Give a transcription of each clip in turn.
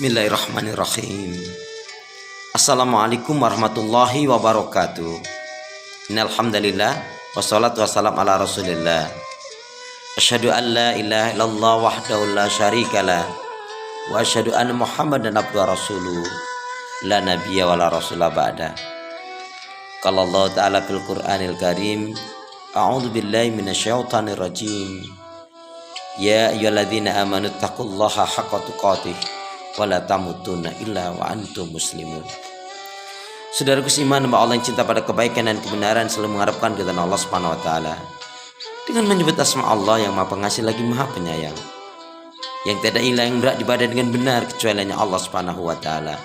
Bismillahirrahmanirrahim. Assalamualaikum warahmatullahi wabarakatuh. Innal hamdalillah wassalatu wassalam ala Rasulillah. Asyhadu an la ilaha illallah wahdahu la syarikalah wa asyhadu anna Muhammadan abduhu wa rasuluh la nabiyya wa la rasula ba'da. Qala Allah ta'ala fil Qur'anil Karim, a'udzu billahi minasyaitonir rajim. Ya ayyuhalladzina amanu taqullaha haqqa tuqatih wala tamutunna illa wa antum muslimun. Saudaraku seiman, hamba Allah yang cinta pada kebaikan dan kebenaran selalu mengharapkan keridhaan Allah Subhanahu wa taala dengan menyebut asma Allah yang Maha Pengasih lagi Maha Penyayang, yang tidak ilah yang berat ibadah dengan benar kecuali hanya Allah Subhanahu wa taala.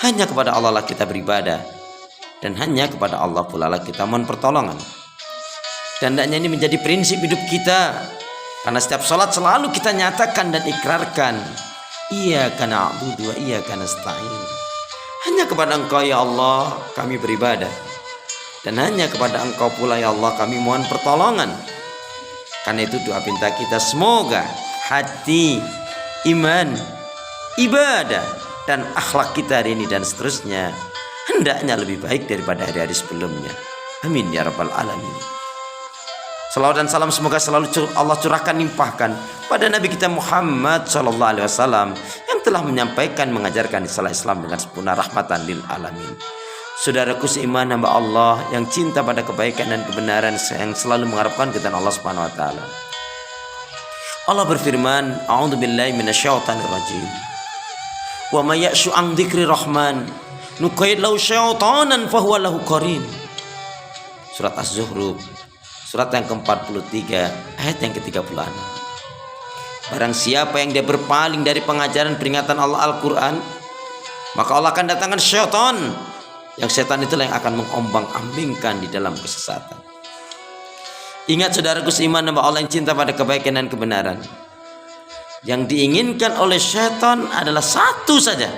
Hanya kepada Allah lah kita beribadah dan hanya kepada Allah pula lah kita mohon pertolongan. Dan hendaknya ini menjadi prinsip hidup kita, karena setiap salat selalu kita nyatakan dan ikrarkan, Iyyaka na'budu wa iyyaka nasta'in. Hanya kepada Engkau ya Allah kami beribadah, dan hanya kepada Engkau pula ya Allah kami mohon pertolongan. Karena itu doa pinta kita, semoga hati, iman, ibadah, dan akhlak kita hari ini dan seterusnya hendaknya lebih baik daripada hari-hari sebelumnya. Amin ya rabbal alamin. Salawat dan salam semoga selalu Allah curahkan limpahkan pada Nabi kita Muhammad SAW yang telah menyampaikan mengajarkan Islam dengan sempurna rahmatan lil alamin. Saudaraku seiman, hamba Allah yang cinta pada kebaikan dan kebenaran, yang selalu mengharapkan keridhaan Allah Subhanahu wa taala. Allah berfirman, a'udzu billahi minasyaitonir rajim. Wa may ya'shu an dzikri rahman nuqayyid lahu syaitanan fahuwa lahu qarin. Surat Az-Zukhruf, surat yang ke-43 ayat yang ke-36. Barang siapa yang dia berpaling dari pengajaran peringatan Allah Al-Quran, maka Allah akan datangkan syaitan, yang syaitan itulah yang akan mengombang-ambingkan di dalam kesesatan. Ingat saudaraku seiman, hamba Allah yang cinta pada kebaikan dan kebenaran, yang diinginkan oleh syaitan adalah satu saja,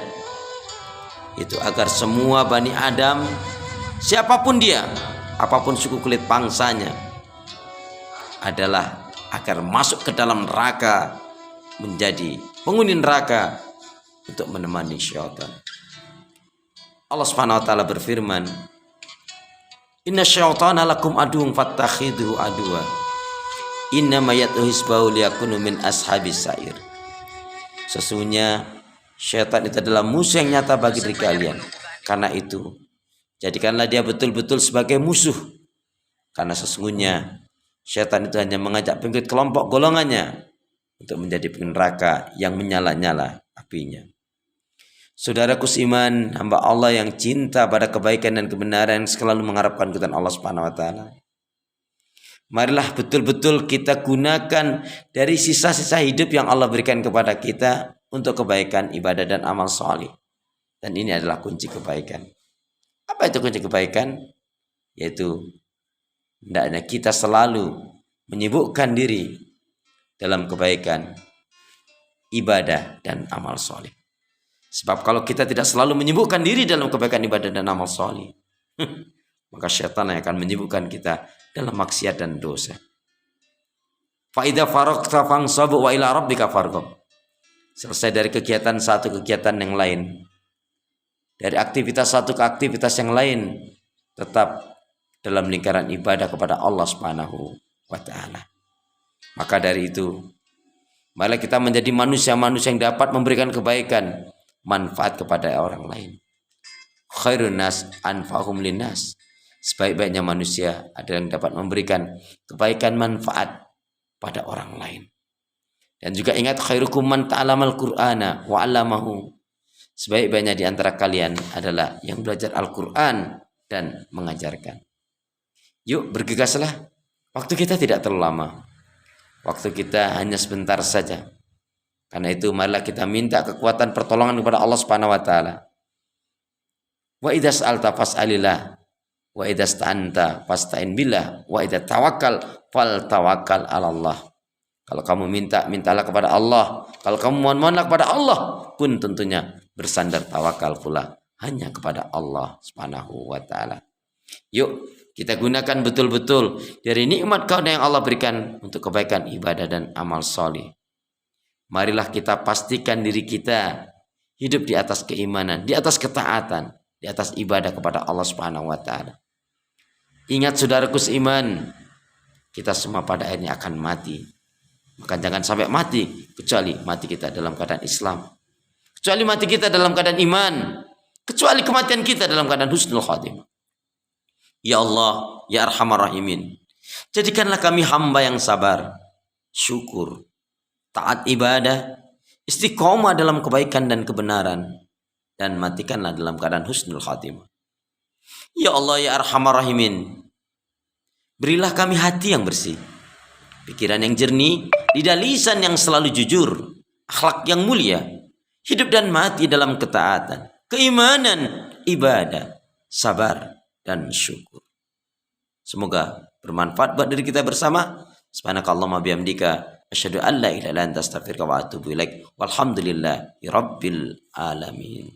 itu agar semua Bani Adam, siapapun dia, apapun suku kulit bangsanya, adalah agar masuk ke dalam neraka, menjadi penghuni neraka untuk menemani syaitan. Allah Subhanahu wa taala berfirman, Inna syaitana lakum aduwwun fattakhidhuhu aduwwa innama yad'u hizbahu liyakunu min ashabis sa'ir. Sesungguhnya syaitan itu adalah musuh yang nyata bagi diri kalian. Karena itu jadikanlah dia betul-betul sebagai musuh, karena sesungguhnya syaitan itu hanya mengajak pengikut kelompok golongannya untuk menjadi neraka yang menyala-nyala apinya. Saudaraku seiman, hamba Allah yang cinta pada kebaikan dan kebenaran, selalu mengharapkan keridhaan Allah Subhanahu wa taala. Marilah betul-betul kita gunakan dari sisa-sisa hidup yang Allah berikan kepada kita untuk kebaikan, ibadah dan amal saleh. Dan ini adalah kunci kebaikan. Apa itu kunci kebaikan? Yaitu hendaknya kita selalu menyibukkan diri dalam kebaikan, ibadah dan amal soleh. Sebab kalau kita tidak selalu menyibukkan diri dalam kebaikan, ibadah dan amal soleh, maka syaitan yang akan menyibukkan kita dalam maksiat dan dosa. Fa idza faragta fansab wa ila rabbika farghab. Selesai dari kegiatan satu kegiatan yang lain, dari aktivitas satu ke aktivitas yang lain, tetap dalam lingkaran ibadah kepada Allah Subhanahu wa taala. Maka dari itu, marilah kita menjadi manusia-manusia yang dapat memberikan kebaikan, manfaat kepada orang lain. Khairun nas anfa'uhum linnas. Sebaik-baiknya manusia adalah yang dapat memberikan kebaikan, manfaat pada orang lain. Dan juga ingat, khairukum man ta'allamal Qur'ana wa 'allamahu. Sebaik-baiknya di antara kalian adalah yang belajar Al-Qur'an dan mengajarkan. Yuk bergegaslah. Waktu kita tidak terlalu lama. Waktu kita hanya sebentar saja. Karena itu marilah kita minta kekuatan pertolongan kepada Allah Subhanahu wa taala. Wa idza sa'alta fas'alillah wa idza sta'anta fasta'in billah wa idza tawakkal fal tawakkal 'ala Allah. Kalau kamu minta, mintalah kepada Allah. Kalau kamu mohon-mohonlah kepada Allah, pun tentunya bersandar tawakal pula hanya kepada Allah Subhanahu wa taala. Yuk kita gunakan betul-betul dari nikmat karunia yang Allah berikan untuk kebaikan, ibadah dan amal soleh. Marilah kita pastikan diri kita hidup di atas keimanan, di atas ketaatan, di atas ibadah kepada Allah Subhanahu wa taala. Ingat saudaraku seiman, kita semua pada akhirnya akan mati. Maka jangan sampai mati kecuali mati kita dalam keadaan Islam, kecuali mati kita dalam keadaan iman, kecuali kematian kita dalam keadaan husnul khatimah. Ya Allah, ya Arhamar Rahimin, jadikanlah kami hamba yang sabar, syukur, taat ibadah, istiqomah dalam kebaikan dan kebenaran, dan matikanlah dalam keadaan husnul khatimah. Ya Allah, ya Arhamar Rahimin, berilah kami hati yang bersih, pikiran yang jernih, lidah lisan yang selalu jujur, akhlak yang mulia, hidup dan mati dalam ketaatan, keimanan, ibadah, sabar, dan syukur. Semoga bermanfaat buat diri kita bersama. Subhanakallahumma bihamdika asyhadu an la ilaha illa anta astaghfiruka wa atubu ilaik. Walhamdulillahi rabbil alamin.